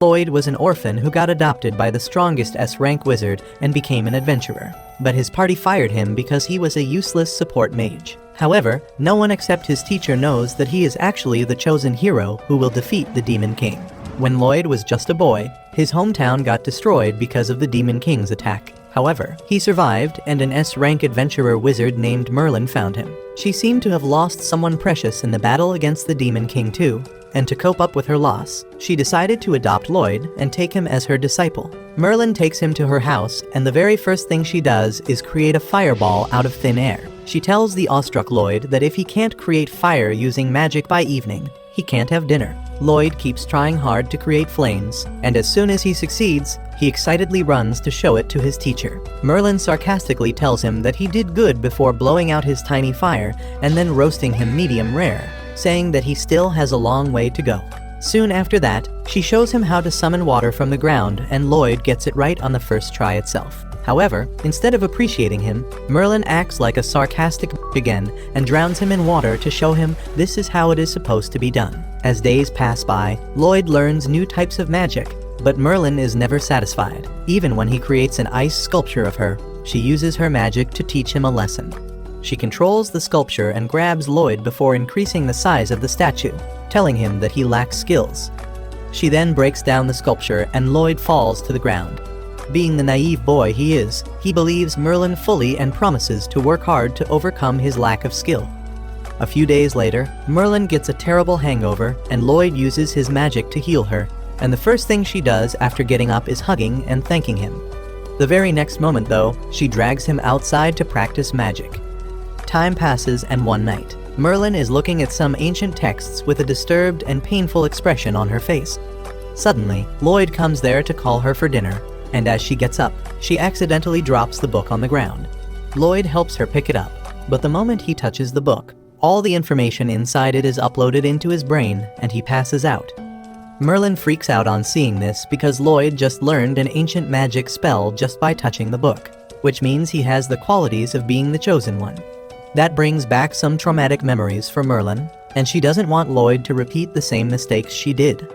Lloyd was an orphan who got adopted by the strongest S-rank wizard and became an adventurer. But his party fired him because he was a useless support mage. However, no one except his teacher knows that he is actually the chosen hero who will defeat the Demon King. When Lloyd was just a boy, his hometown got destroyed because of the Demon King's attack. However, he survived, and an S-rank adventurer wizard named Merlin found him. She seemed to have lost someone precious in the battle against the Demon King too, and to cope up with her loss, she decided to adopt Lloyd and take him as her disciple. Merlin takes him to her house, and the very first thing she does is create a fireball out of thin air. She tells the awestruck Lloyd that if he can't create fire using magic by evening, he can't have dinner. Lloyd keeps trying hard to create flames, and as soon as he succeeds, he excitedly runs to show it to his teacher. Merlin sarcastically tells him that he did good before blowing out his tiny fire and then roasting him medium rare, saying that he still has a long way to go. Soon after that, she shows him how to summon water from the ground, and Lloyd gets it right on the first try itself. However, instead of appreciating him, Merlin acts like a sarcastic again and drowns him in water to show him this is how it is supposed to be done. As days pass by, Lloyd learns new types of magic, but Merlin is never satisfied. Even when he creates an ice sculpture of her, she uses her magic to teach him a lesson. She controls the sculpture and grabs Lloyd before increasing the size of the statue, telling him that he lacks skills. She then breaks down the sculpture and Lloyd falls to the ground. Being the naive boy he is, he believes Merlin fully and promises to work hard to overcome his lack of skill. A few days later, Merlin gets a terrible hangover and Lloyd uses his magic to heal her, and the first thing she does after getting up is hugging and thanking him. The very next moment though, she drags him outside to practice magic. Time passes, and one night, Merlin is looking at some ancient texts with a disturbed and painful expression on her face. Suddenly, Lloyd comes there to call her for dinner, and as she gets up, she accidentally drops the book on the ground. Lloyd helps her pick it up, but the moment he touches the book, all the information inside it is uploaded into his brain, and he passes out. Merlin freaks out on seeing this because Lloyd just learned an ancient magic spell just by touching the book, which means he has the qualities of being the chosen one. That brings back some traumatic memories for Merlin, and she doesn't want Lloyd to repeat the same mistakes she did.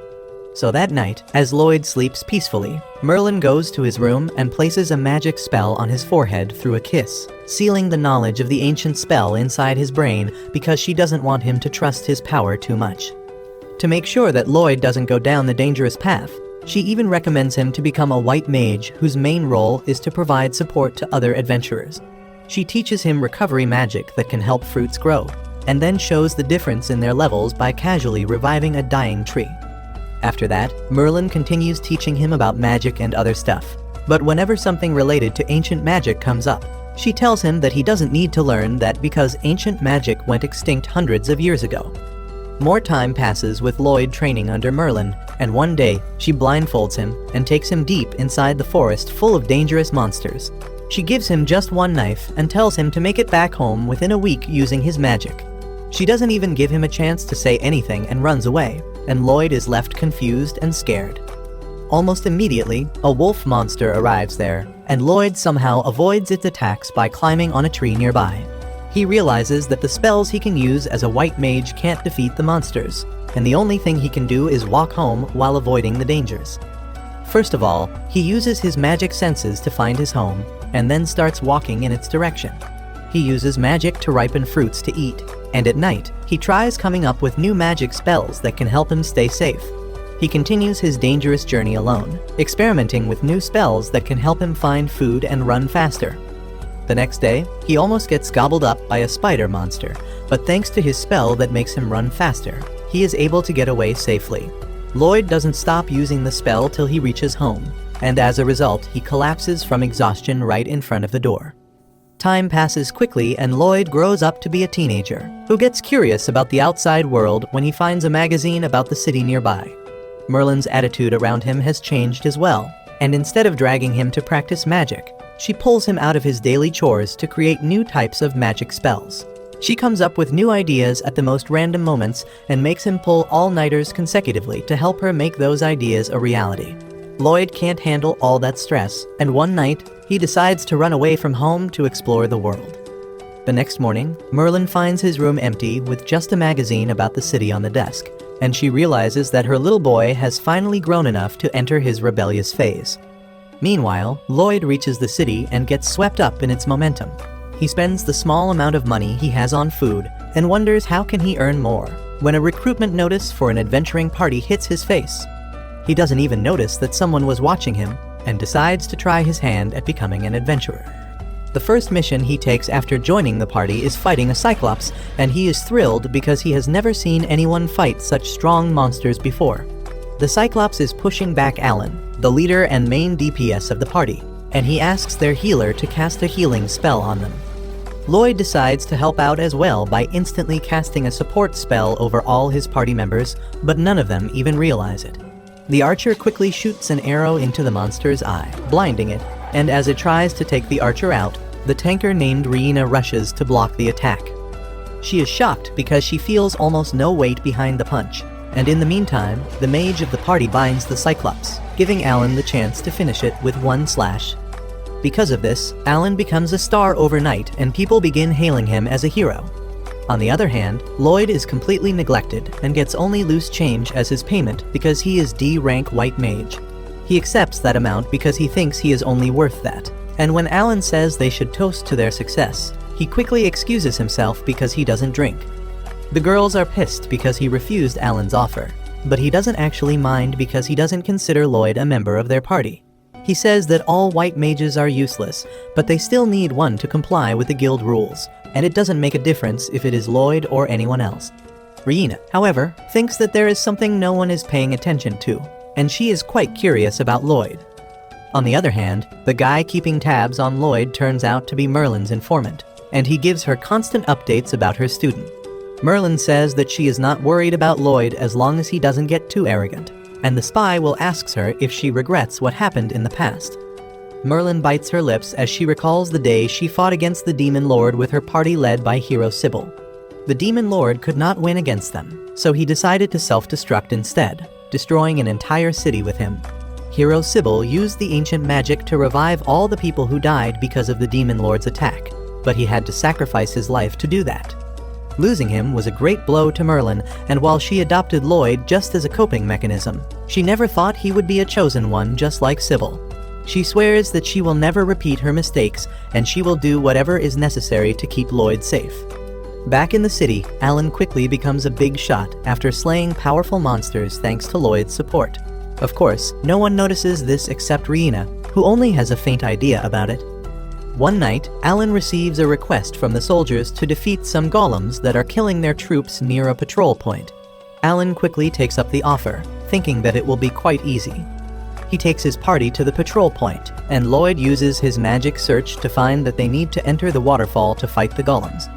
So that night, as Lloyd sleeps peacefully, Merlin goes to his room and places a magic spell on his forehead through a kiss, sealing the knowledge of the ancient spell inside his brain because she doesn't want him to trust his power too much. To make sure that Lloyd doesn't go down the dangerous path, she even recommends him to become a white mage whose main role is to provide support to other adventurers. She teaches him recovery magic that can help fruits grow, and then shows the difference in their levels by casually reviving a dying tree. After that, Merlin continues teaching him about magic and other stuff. But whenever something related to ancient magic comes up, she tells him that he doesn't need to learn that because ancient magic went extinct hundreds of years ago. More time passes with Lloyd training under Merlin, and one day, she blindfolds him and takes him deep inside the forest full of dangerous monsters. She gives him just one knife and tells him to make it back home within a week using his magic. She doesn't even give him a chance to say anything and runs away, and Lloyd is left confused and scared. Almost immediately, a wolf monster arrives there, and Lloyd somehow avoids its attacks by climbing on a tree nearby. He realizes that the spells he can use as a white mage can't defeat the monsters, and the only thing he can do is walk home while avoiding the dangers. First of all, he uses his magic senses to find his home, and then starts walking in its direction. He uses magic to ripen fruits to eat, and at night, he tries coming up with new magic spells that can help him stay safe. He continues his dangerous journey alone, experimenting with new spells that can help him find food and run faster. The next day, he almost gets gobbled up by a spider monster, but thanks to his spell that makes him run faster, he is able to get away safely. Lloyd doesn't stop using the spell till he reaches home, and as a result, he collapses from exhaustion right in front of the door. Time passes quickly and Lloyd grows up to be a teenager, who gets curious about the outside world when he finds a magazine about the city nearby. Merlin's attitude around him has changed as well, and instead of dragging him to practice magic, she pulls him out of his daily chores to create new types of magic spells. She comes up with new ideas at the most random moments and makes him pull all-nighters consecutively to help her make those ideas a reality. Lloyd can't handle all that stress, and one night, he decides to run away from home to explore the world. The next morning, Merlin finds his room empty with just a magazine about the city on the desk, and she realizes that her little boy has finally grown enough to enter his rebellious phase. Meanwhile, Lloyd reaches the city and gets swept up in its momentum. He spends the small amount of money he has on food and wonders how can he earn more when a recruitment notice for an adventuring party hits his face. He doesn't even notice that someone was watching him and decides to try his hand at becoming an adventurer. The first mission he takes after joining the party is fighting a cyclops, and he is thrilled because he has never seen anyone fight such strong monsters before. The cyclops is pushing back Alan, the leader and main DPS of the party, and he asks their healer to cast a healing spell on them. Lloyd decides to help out as well by instantly casting a support spell over all his party members, but none of them even realize it. The archer quickly shoots an arrow into the monster's eye, blinding it, and as it tries to take the archer out, the tanker named Reina rushes to block the attack. She is shocked because she feels almost no weight behind the punch, and in the meantime, the mage of the party binds the cyclops, giving Alan the chance to finish it with one slash. Because of this, Alan becomes a star overnight and people begin hailing him as a hero. On the other hand, Lloyd is completely neglected and gets only loose change as his payment because he is D-rank white mage. He accepts that amount because he thinks he is only worth that, and when Alan says they should toast to their success, he quickly excuses himself because he doesn't drink. The girls are pissed because he refused Alan's offer, but he doesn't actually mind because he doesn't consider Lloyd a member of their party. He says that all white mages are useless, but they still need one to comply with the guild rules, and it doesn't make a difference if it is Lloyd or anyone else. Reina, however, thinks that there is something no one is paying attention to, and she is quite curious about Lloyd. On the other hand, the guy keeping tabs on Lloyd turns out to be Merlin's informant, and he gives her constant updates about her student. Merlin says that she is not worried about Lloyd as long as he doesn't get too arrogant, and the spy will ask her if she regrets what happened in the past. Merlin bites her lips as she recalls the day she fought against the Demon Lord with her party led by hero Sybil. The Demon Lord could not win against them, so he decided to self-destruct instead, destroying an entire city with him. Hero Sybil used the ancient magic to revive all the people who died because of the Demon Lord's attack, but he had to sacrifice his life to do that. Losing him was a great blow to Merlin, and while she adopted Lloyd just as a coping mechanism, she never thought he would be a chosen one just like Sybil. She swears that she will never repeat her mistakes, and she will do whatever is necessary to keep Lloyd safe. Back in the city, Alan quickly becomes a big shot after slaying powerful monsters thanks to Lloyd's support. Of course, no one notices this except Reina, who only has a faint idea about it. One night, Alan receives a request from the soldiers to defeat some golems that are killing their troops near a patrol point. Alan quickly takes up the offer, thinking that it will be quite easy. He takes his party to the patrol point, and Lloyd uses his magic search to find that they need to enter the waterfall to fight the golems.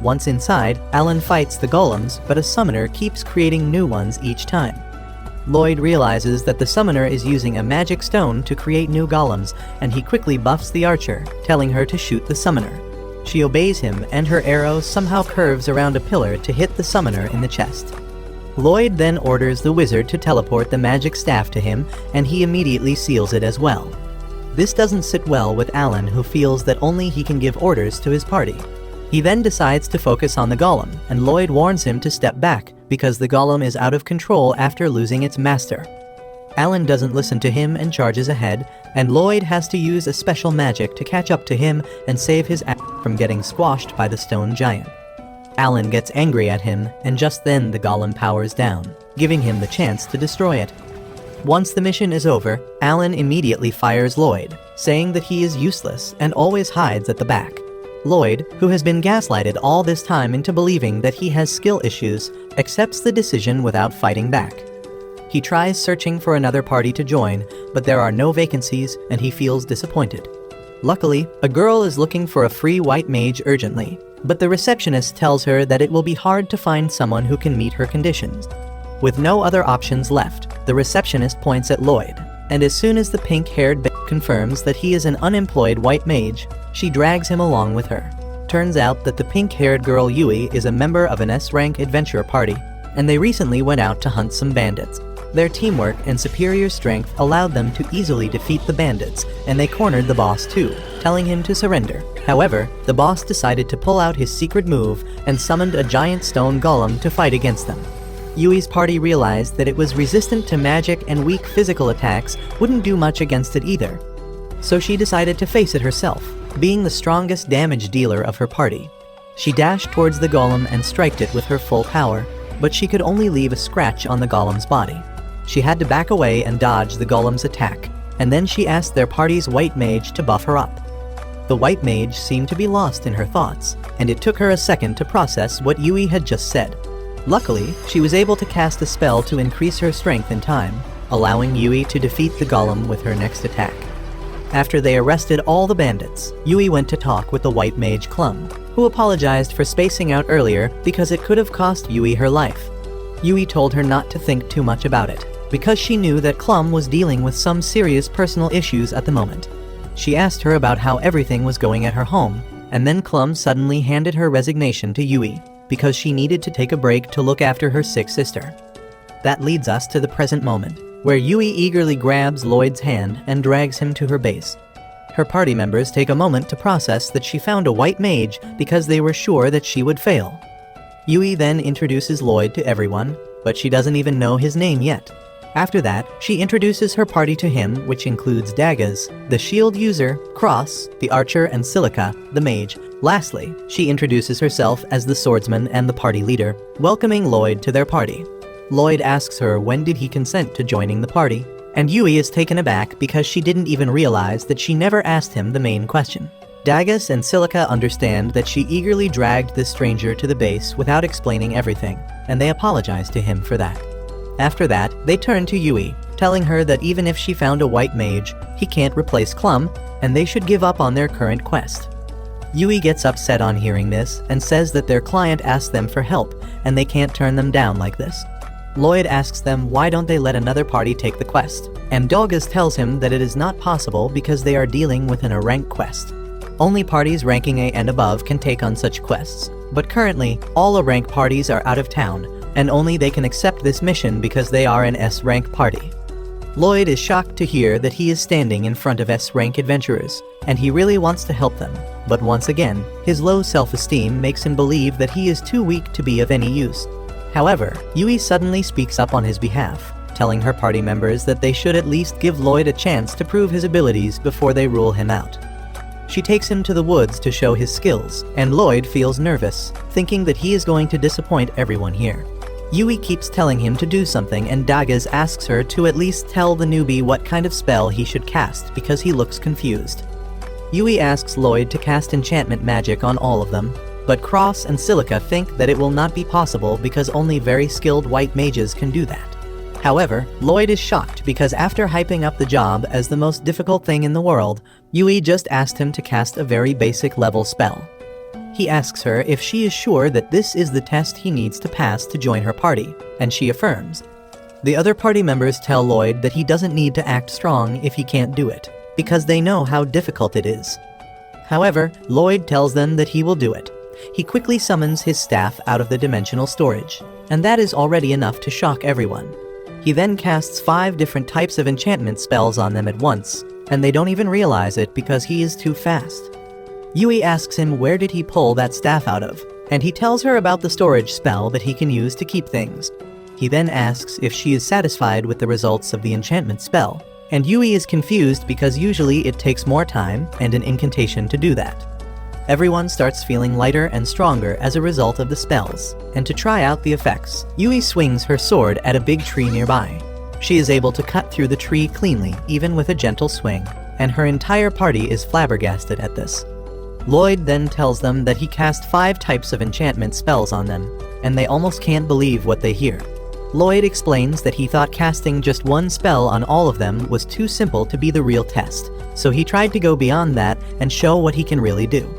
Once inside, Alan fights the golems, but a summoner keeps creating new ones each time. Lloyd realizes that the summoner is using a magic stone to create new golems, and he quickly buffs the archer, telling her to shoot the summoner. She obeys him, and her arrow somehow curves around a pillar to hit the summoner in the chest. Lloyd then orders the wizard to teleport the magic staff to him, and he immediately seals it as well. This doesn't sit well with Alan, who feels that only he can give orders to his party. He then decides to focus on the golem, and Lloyd warns him to step back, because the golem is out of control after losing its master. Alan doesn't listen to him and charges ahead, and Lloyd has to use a special magic to catch up to him and save his ass from getting squashed by the stone giant. Alan gets angry at him, and just then the golem powers down, giving him the chance to destroy it. Once the mission is over, Alan immediately fires Lloyd, saying that he is useless and always hides at the back. Lloyd, who has been gaslighted all this time into believing that he has skill issues, accepts the decision without fighting back. He tries searching for another party to join, but there are no vacancies and he feels disappointed. Luckily, a girl is looking for a free white mage urgently, but the receptionist tells her that it will be hard to find someone who can meet her conditions. With no other options left, the receptionist points at Lloyd, and as soon as the pink-haired bitch confirms that he is an unemployed white mage, she drags him along with her. Turns out that the pink-haired girl Yui is a member of an S-rank adventure party, and they recently went out to hunt some bandits. Their teamwork and superior strength allowed them to easily defeat the bandits, and they cornered the boss too, telling him to surrender. However, the boss decided to pull out his secret move and summoned a giant stone golem to fight against them. Yui's party realized that it was resistant to magic and weak physical attacks wouldn't do much against it either. So she decided to face it herself, being the strongest damage dealer of her party. She dashed towards the golem and striked it with her full power, but she could only leave a scratch on the golem's body. She had to back away and dodge the golem's attack, and then she asked their party's white mage to buff her up. The white mage seemed to be lost in her thoughts, and it took her a second to process what Yui had just said. Luckily, she was able to cast a spell to increase her strength in time, allowing Yui to defeat the golem with her next attack. After they arrested all the bandits, Yui went to talk with the white mage Clum, who apologized for spacing out earlier because it could have cost Yui her life. Yui told her not to think too much about it, because she knew that Clum was dealing with some serious personal issues at the moment. She asked her about how everything was going at her home, and then Clum suddenly handed her resignation to Yui, because she needed to take a break to look after her sick sister. That leads us to the present moment, where Yui eagerly grabs Lloyd's hand and drags him to her base. Her party members take a moment to process that she found a white mage because they were sure that she would fail. Yui then introduces Lloyd to everyone, but she doesn't even know his name yet. After that, she introduces her party to him, which includes Dagas, the shield user, Cross, the archer, and Silica, the mage. Lastly, she introduces herself as the swordsman and the party leader, welcoming Lloyd to their party. Lloyd asks her when did he consent to joining the party, and Yui is taken aback because she didn't even realize that she never asked him the main question. Dagas and Silica understand that she eagerly dragged this stranger to the base without explaining everything, and they apologize to him for that. After that, they turn to Yui, telling her that even if she found a white mage, he can't replace Clum, and they should give up on their current quest. Yui gets upset on hearing this and says that their client asked them for help, and they can't turn them down like this. Lloyd asks them why don't they let another party take the quest, and Dagas tells him that it is not possible because they are dealing with a rank quest. Only parties ranking A and above can take on such quests, but currently, all A-rank parties are out of town, and only they can accept this mission because they are an S-rank party. Lloyd is shocked to hear that he is standing in front of S-rank adventurers, and he really wants to help them, but once again, his low self-esteem makes him believe that he is too weak to be of any use. However, Yui suddenly speaks up on his behalf, telling her party members that they should at least give Lloyd a chance to prove his abilities before they rule him out. She takes him to the woods to show his skills, and Lloyd feels nervous, thinking that he is going to disappoint everyone here. Yui keeps telling him to do something, and Dagas asks her to at least tell the newbie what kind of spell he should cast because he looks confused. Yui asks Lloyd to cast enchantment magic on all of them, but Cross and Silica think that it will not be possible because only very skilled white mages can do that. However, Lloyd is shocked because after hyping up the job as the most difficult thing in the world, Yui just asked him to cast a very basic level spell. He asks her if she is sure that this is the test he needs to pass to join her party, and she affirms. The other party members tell Lloyd that he doesn't need to act strong if he can't do it, because they know how difficult it is. However, Lloyd tells them that he will do it. He quickly summons his staff out of the dimensional storage, and that is already enough to shock everyone. He then casts 5 different types of enchantment spells on them at once, and they don't even realize it because he is too fast. Yui asks him where did he pull that staff out of, and he tells her about the storage spell that he can use to keep things. He then asks if she is satisfied with the results of the enchantment spell, and Yui is confused because usually it takes more time and an incantation to do that. Everyone starts feeling lighter and stronger as a result of the spells, and to try out the effects, Yui swings her sword at a big tree nearby. She is able to cut through the tree cleanly, even with a gentle swing, and her entire party is flabbergasted at this. Lloyd then tells them that he cast 5 types of enchantment spells on them, and they almost can't believe what they hear. Lloyd explains that he thought casting just one spell on all of them was too simple to be the real test, so he tried to go beyond that and show what he can really do.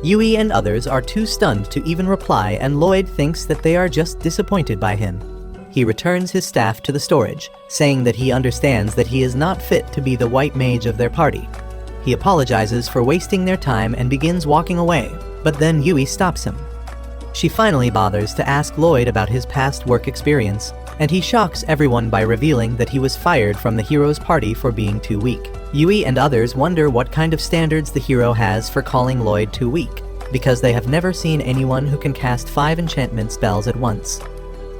Yui and others are too stunned to even reply, and Lloyd thinks that they are just disappointed by him. He returns his staff to the storage, saying that he understands that he is not fit to be the white mage of their party. He apologizes for wasting their time and begins walking away, but then Yui stops him. She finally bothers to ask Lloyd about his past work experience, and he shocks everyone by revealing that he was fired from the hero's party for being too weak. Yui and others wonder what kind of standards the hero has for calling Lloyd too weak, because they have never seen anyone who can cast 5 enchantment spells at once.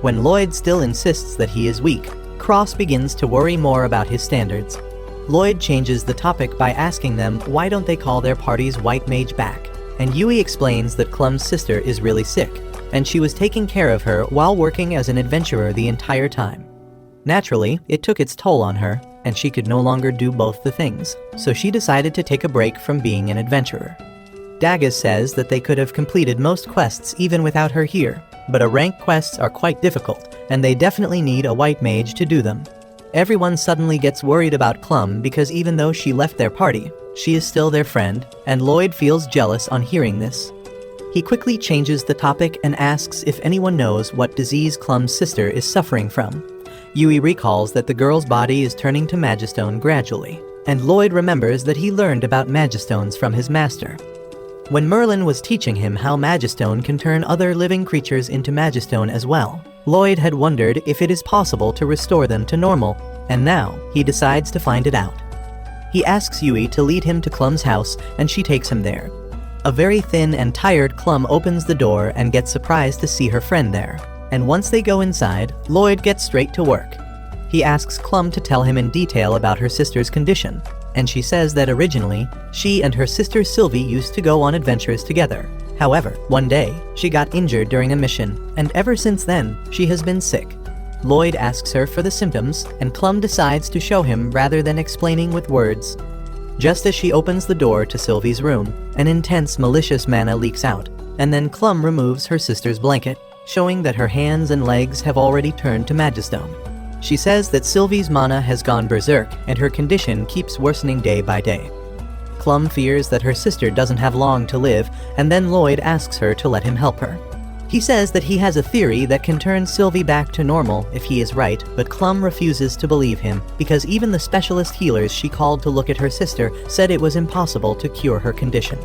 When Lloyd still insists that he is weak, Cross begins to worry more about his standards. Lloyd changes the topic by asking them why don't they call their party's white mage back, and Yui explains that Clum's sister is really sick, and she was taking care of her while working as an adventurer the entire time. Naturally, it took its toll on her, and she could no longer do both the things, so she decided to take a break from being an adventurer. Daggis says that they could have completed most quests even without her here, but rank quests are quite difficult, and they definitely need a white mage to do them. Everyone suddenly gets worried about Clum because even though she left their party, she is still their friend, and Lloyd feels jealous on hearing this. He quickly changes the topic and asks if anyone knows what disease Clum's sister is suffering from. Yui recalls that the girl's body is turning to Magistone gradually, and Lloyd remembers that he learned about Magistones from his master. When Merlin was teaching him how Magistone can turn other living creatures into Magistone as well, Lloyd had wondered if it is possible to restore them to normal, and now he decides to find it out. He asks Yui to lead him to Clum's house, and she takes him there. A very thin and tired Clum opens the door and gets surprised to see her friend there, and once they go inside, Lloyd gets straight to work. He asks Clum to tell him in detail about her sister's condition, and she says that originally, she and her sister Sylvie used to go on adventures together. However, one day, she got injured during a mission, and ever since then, she has been sick. Lloyd asks her for the symptoms, and Clum decides to show him rather than explaining with words. Just as she opens the door to Sylvie's room, an intense malicious mana leaks out, and then Clum removes her sister's blanket, showing that her hands and legs have already turned to Magistone. She says that Sylvie's mana has gone berserk, and her condition keeps worsening day by day. Clum fears that her sister doesn't have long to live, and then Lloyd asks her to let him help her. He says that he has a theory that can turn Sylvie back to normal if he is right, but Clum refuses to believe him because even the specialist healers she called to look at her sister said it was impossible to cure her condition.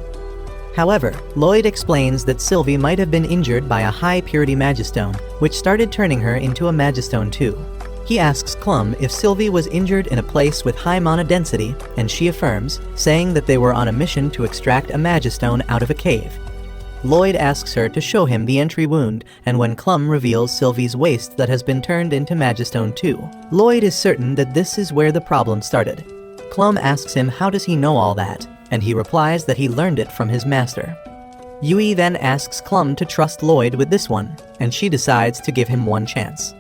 However, Lloyd explains that Sylvie might have been injured by a high-purity Magistone, which started turning her into a Magistone too. He asks Clum if Sylvie was injured in a place with high mana density, and she affirms, saying that they were on a mission to extract a Magistone out of a cave. Lloyd asks her to show him the entry wound, and when Clum reveals Sylvie's waist that has been turned into Magistone too, Lloyd is certain that this is where the problem started. Clum asks him how does he know all that, and he replies that he learned it from his master. Yui then asks Clum to trust Lloyd with this one, and she decides to give him one chance.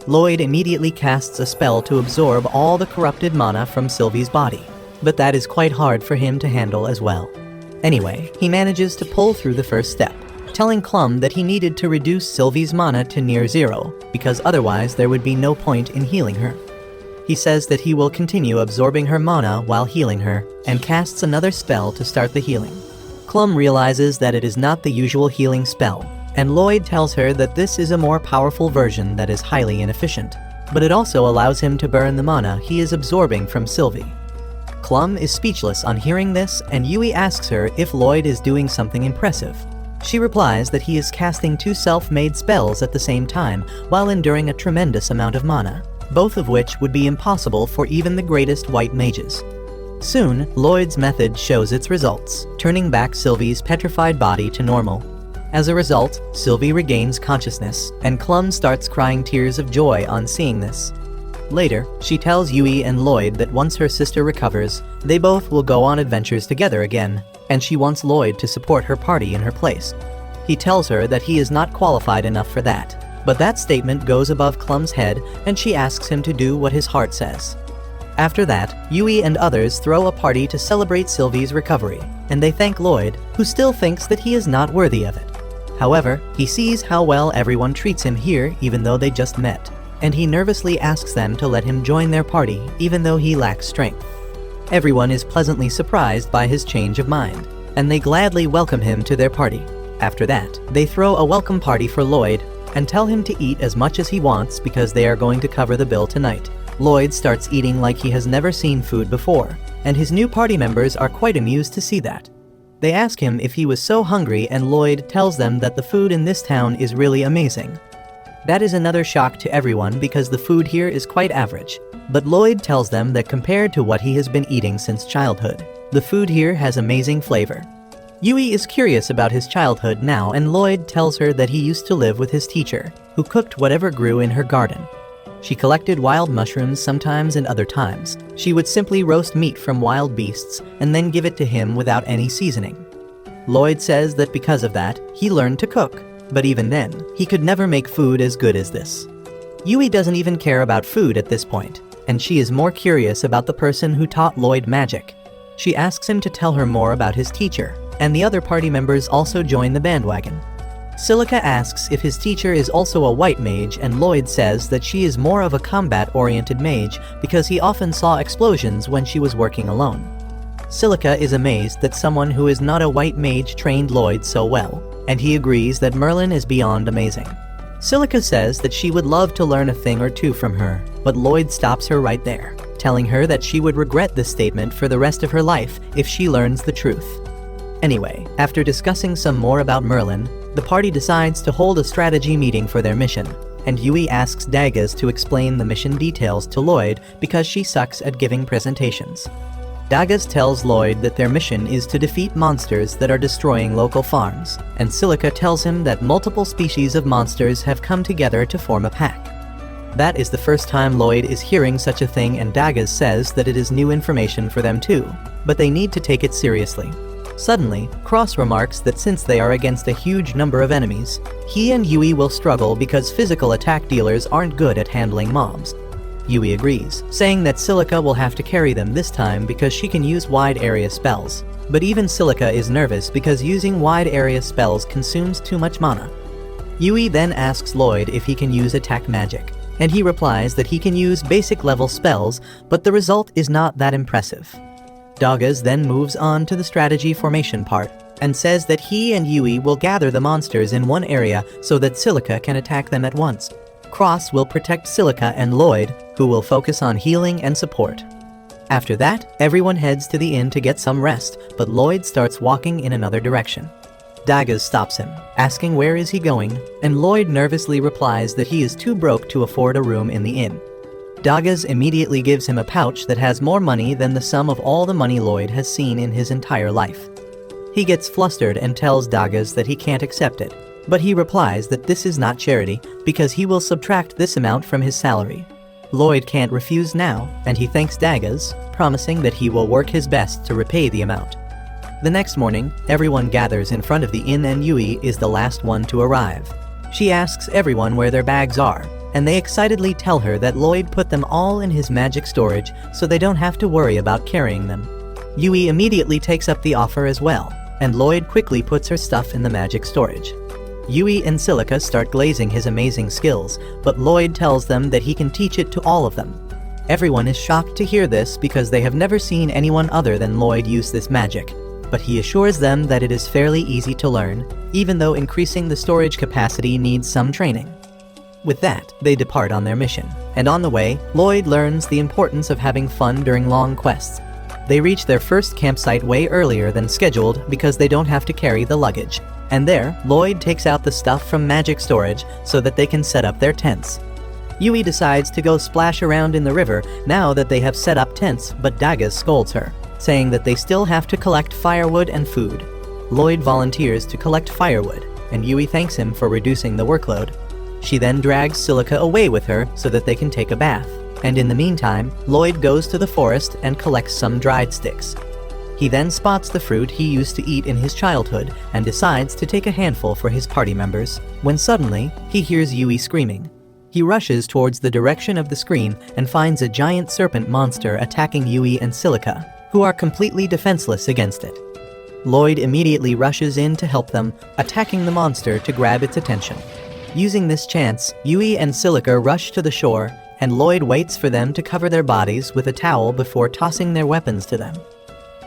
Lloyd immediately casts a spell to absorb all the corrupted mana from Sylvie's body, but that is quite hard for him to handle as well. Anyway, he manages to pull through the first step, telling Clum that he needed to reduce Sylvie's mana to near zero, because otherwise there would be no point in healing her. He says that he will continue absorbing her mana while healing her, and casts another spell to start the healing. Clum realizes that it is not the usual healing spell, and Lloyd tells her that this is a more powerful version that is highly inefficient, but it also allows him to burn the mana he is absorbing from Sylvie. Clum is speechless on hearing this, and Yui asks her if Lloyd is doing something impressive. She replies that he is casting two self-made spells at the same time while enduring a tremendous amount of mana, both of which would be impossible for even the greatest white mages. Soon, Lloyd's method shows its results, turning back Sylvie's petrified body to normal. As a result, Sylvie regains consciousness, and Clum starts crying tears of joy on seeing this. Later, she tells Yui and Lloyd that once her sister recovers, they both will go on adventures together again, and she wants Lloyd to support her party in her place. He tells her that he is not qualified enough for that, but that statement goes above Clum's head, and she asks him to do what his heart says. After that, Yui and others throw a party to celebrate Sylvie's recovery, and they thank Lloyd, who still thinks that he is not worthy of it. However, he sees how well everyone treats him here even though they just met, and he nervously asks them to let him join their party even though he lacks strength. Everyone is pleasantly surprised by his change of mind, and they gladly welcome him to their party. After that, they throw a welcome party for Lloyd and tell him to eat as much as he wants because they are going to cover the bill tonight. Lloyd starts eating like he has never seen food before, and his new party members are quite amused to see that. They ask him if he was so hungry, and Lloyd tells them that the food in this town is really amazing. That is another shock to everyone because the food here is quite average, but Lloyd tells them that compared to what he has been eating since childhood, the food here has amazing flavor. Yui is curious about his childhood now, and Lloyd tells her that he used to live with his teacher, who cooked whatever grew in her garden. She collected wild mushrooms sometimes, and other times she would simply roast meat from wild beasts and then give it to him without any seasoning. Lloyd says that because of that, he learned to cook, but even then, he could never make food as good as this. Yui doesn't even care about food at this point, and she is more curious about the person who taught Lloyd magic. She asks him to tell her more about his teacher, and the other party members also join the bandwagon. Silica asks if his teacher is also a white mage, and Lloyd says that she is more of a combat-oriented mage because he often saw explosions when she was working alone. Silica is amazed that someone who is not a white mage trained Lloyd so well, and he agrees that Merlin is beyond amazing. Silica says that she would love to learn a thing or two from her, but Lloyd stops her right there, telling her that she would regret this statement for the rest of her life if she learns the truth. Anyway, after discussing some more about Merlin, the party decides to hold a strategy meeting for their mission, and Yui asks Daggers to explain the mission details to Lloyd because she sucks at giving presentations. Daggers tells Lloyd that their mission is to defeat monsters that are destroying local farms, and Silica tells him that multiple species of monsters have come together to form a pack. That is the first time Lloyd is hearing such a thing, and Daggers says that it is new information for them too, but they need to take it seriously. Suddenly, Cross remarks that since they are against a huge number of enemies, he and Yui will struggle because physical attack dealers aren't good at handling mobs. Yui agrees, saying that Silica will have to carry them this time because she can use wide area spells. But even Silica is nervous because using wide area spells consumes too much mana. Yui then asks Lloyd if he can use attack magic, and he replies that he can use basic level spells, but the result is not that impressive. Daggers then moves on to the strategy formation part, and says that he and Yui will gather the monsters in one area so that Silica can attack them at once. Cross will protect Silica and Lloyd, who will focus on healing and support. After that, everyone heads to the inn to get some rest, but Lloyd starts walking in another direction. Daggers stops him, asking where is he going, and Lloyd nervously replies that he is too broke to afford a room in the inn. Daggers immediately gives him a pouch that has more money than the sum of all the money Lloyd has seen in his entire life. He gets flustered and tells Daggers that he can't accept it, but he replies that this is not charity because he will subtract this amount from his salary. Lloyd can't refuse now, and he thanks Daggers, promising that he will work his best to repay the amount. The next morning, everyone gathers in front of the inn, and Yui is the last one to arrive. She asks everyone where their bags are, and they excitedly tell her that Lloyd put them all in his magic storage so they don't have to worry about carrying them. Yui immediately takes up the offer as well, and Lloyd quickly puts her stuff in the magic storage. Yui and Silica start glazing his amazing skills, but Lloyd tells them that he can teach it to all of them. Everyone is shocked to hear this because they have never seen anyone other than Lloyd use this magic, but he assures them that it is fairly easy to learn, even though increasing the storage capacity needs some training. With that, they depart on their mission, and on the way, Lloyd learns the importance of having fun during long quests. They reach their first campsite way earlier than scheduled because they don't have to carry the luggage, and there, Lloyd takes out the stuff from magic storage so that they can set up their tents. Yui decides to go splash around in the river now that they have set up tents, but Daggers scolds her, saying that they still have to collect firewood and food. Lloyd volunteers to collect firewood, and Yui thanks him for reducing the workload. She then drags Silica away with her so that they can take a bath, and in the meantime, Lloyd goes to the forest and collects some dried sticks. He then spots the fruit he used to eat in his childhood and decides to take a handful for his party members, when suddenly, he hears Yui screaming. He rushes towards the direction of the scream and finds a giant serpent monster attacking Yui and Silica, who are completely defenseless against it. Lloyd immediately rushes in to help them, attacking the monster to grab its attention. Using this chance, Yui and Silica rush to the shore, and Lloyd waits for them to cover their bodies with a towel before tossing their weapons to them.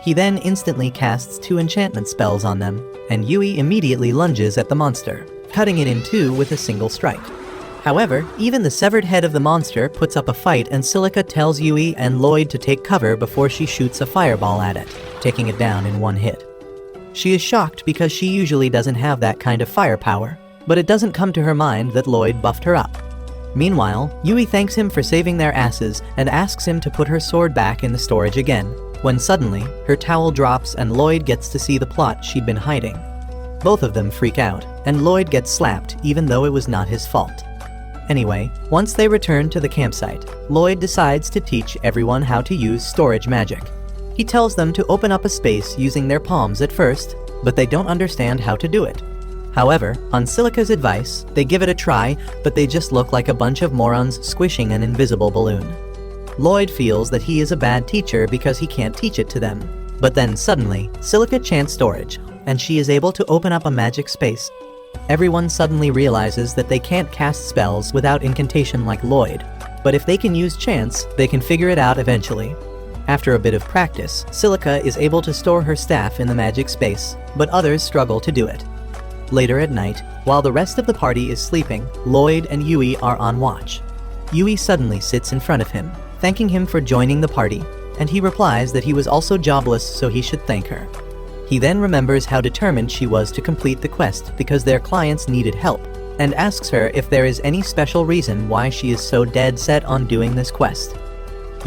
He then instantly casts 2 enchantment spells on them, and Yui immediately lunges at the monster, cutting it in 2 with a single strike. However, even the severed head of the monster puts up a fight, and Silica tells Yui and Lloyd to take cover before she shoots a fireball at it, taking it down in 1 hit. She is shocked because she usually doesn't have that kind of firepower, but it doesn't come to her mind that Lloyd buffed her up. Meanwhile, Yui thanks him for saving their asses and asks him to put her sword back in the storage again, when suddenly, her towel drops and Lloyd gets to see the plot she'd been hiding. Both of them freak out, and Lloyd gets slapped even though it was not his fault. Anyway, once they return to the campsite, Lloyd decides to teach everyone how to use storage magic. He tells them to open up a space using their palms at first, but they don't understand how to do it. However, on Silica's advice, they give it a try, but they just look like a bunch of morons squishing an invisible balloon. Lloyd feels that he is a bad teacher because he can't teach it to them. But then suddenly, Silica chants storage, and she is able to open up a magic space. Everyone suddenly realizes that they can't cast spells without incantation like Lloyd, but if they can use chants, they can figure it out eventually. After a bit of practice, Silica is able to store her staff in the magic space, but others struggle to do it. Later at night, while the rest of the party is sleeping, Lloyd and Yui are on watch. Yui suddenly sits in front of him, thanking him for joining the party, and he replies that he was also jobless so he should thank her. He then remembers how determined she was to complete the quest because their clients needed help, and asks her if there is any special reason why she is so dead set on doing this quest.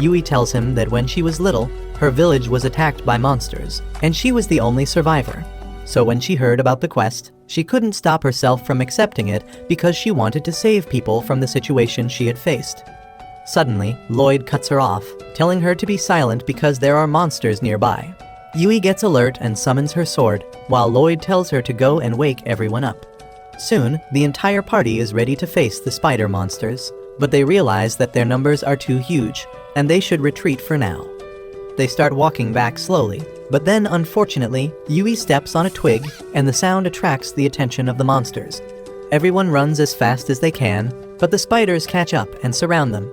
Yui tells him that when she was little, her village was attacked by monsters, and she was the only survivor. So when she heard about the quest, she couldn't stop herself from accepting it because she wanted to save people from the situation she had faced. Suddenly, Lloyd cuts her off, telling her to be silent because there are monsters nearby. Yui gets alert and summons her sword, while Lloyd tells her to go and wake everyone up. Soon, the entire party is ready to face the spider monsters, but they realize that their numbers are too huge, and they should retreat for now. They start walking back slowly, but then unfortunately, Yui steps on a twig, and the sound attracts the attention of the monsters. Everyone runs as fast as they can, but the spiders catch up and surround them.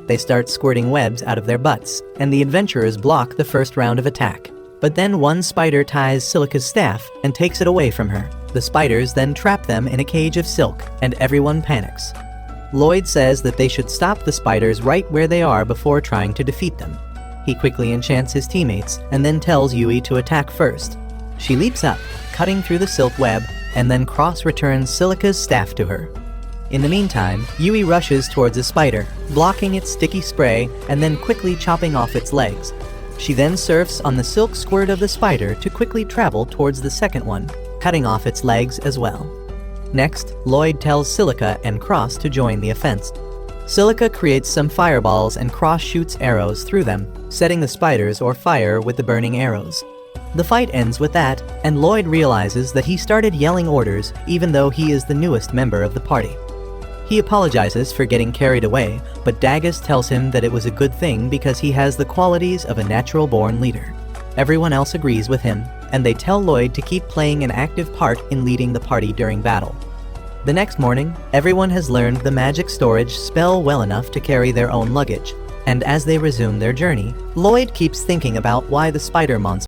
They start squirting webs out of their butts, and the adventurers block the first round of attack. But then one spider ties Silica's staff and takes it away from her. The spiders then trap them in a cage of silk, and everyone panics. Lloyd says that they should stop the spiders right where they are before trying to defeat them. He quickly enchants his teammates, and then tells Yui to attack first. She leaps up, cutting through the silk web, and then cross-returns Silica's staff to her. In the meantime, Yui rushes towards a spider, blocking its sticky spray and then quickly chopping off its legs. She then surfs on the silk squirt of the spider to quickly travel towards the second one, cutting off its legs as well. Next, Lloyd tells Silica and Cross to join the offense. Silica creates some fireballs and Cross shoots arrows through them, setting the spiders or fire with the burning arrows. The fight ends with that, and Lloyd realizes that he started yelling orders even though he is the newest member of the party. He apologizes for getting carried away, but Dagus tells him that it was a good thing because he has the qualities of a natural-born leader. Everyone else agrees with him, and they tell Lloyd to keep playing an active part in leading the party during battle. The next morning, everyone has learned the magic storage spell well enough to carry their own luggage, and as they resume their journey, Lloyd keeps thinking about why the spider monster